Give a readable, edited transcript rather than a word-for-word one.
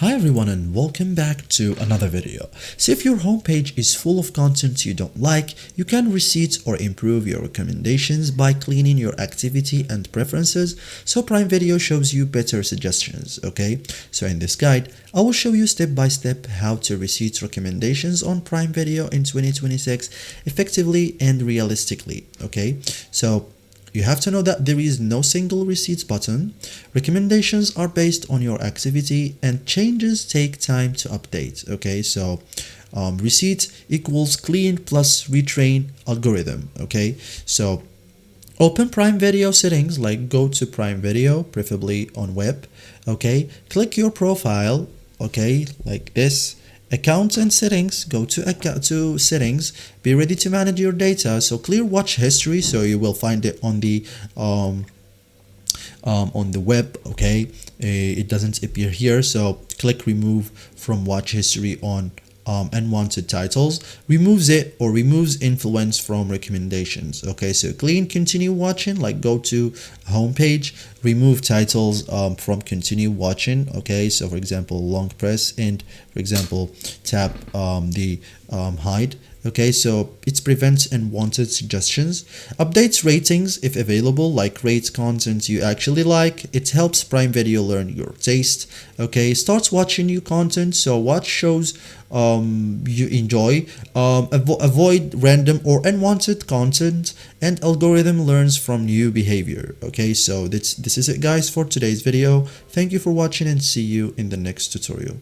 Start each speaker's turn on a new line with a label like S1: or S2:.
S1: Hi everyone and welcome back to another video. So if your homepage is full of content you don't like, you can reset or improve your recommendations by cleaning your activity and preferences so Prime Video shows you better suggestions, okay? So in this guide, I will show you step by step how to reset recommendations on Prime Video in 2026 effectively and realistically, okay? So you have to know that there is no single receipts button. Recommendations are based on your activity and changes take time to update. Okay, so receipt equals clean plus retrain algorithm. Okay, so open Prime Video settings, like go to Prime Video, preferably on web. Okay, click your profile. Okay, like this. Accounts and settings, go to settings, be ready to manage your data. So clear watch history, so you will find it on the web. Okay, it doesn't appear here, so click remove from watch history on unwanted titles. Removes it or removes influence from recommendations. Okay, so clean continue watching, like go to homepage, remove titles from continue watching. Okay, so for example long press and for example tap the hide. Okay, so it prevents unwanted suggestions. Updates ratings if available, like rate content you actually like. It helps Prime Video learn your taste. Okay, starts watching new content, so watch shows you enjoy. Avoid random or unwanted content, and algorithm learns from new behavior. Okay, so this is it guys for today's video. Thank you for watching and see you in the next tutorial.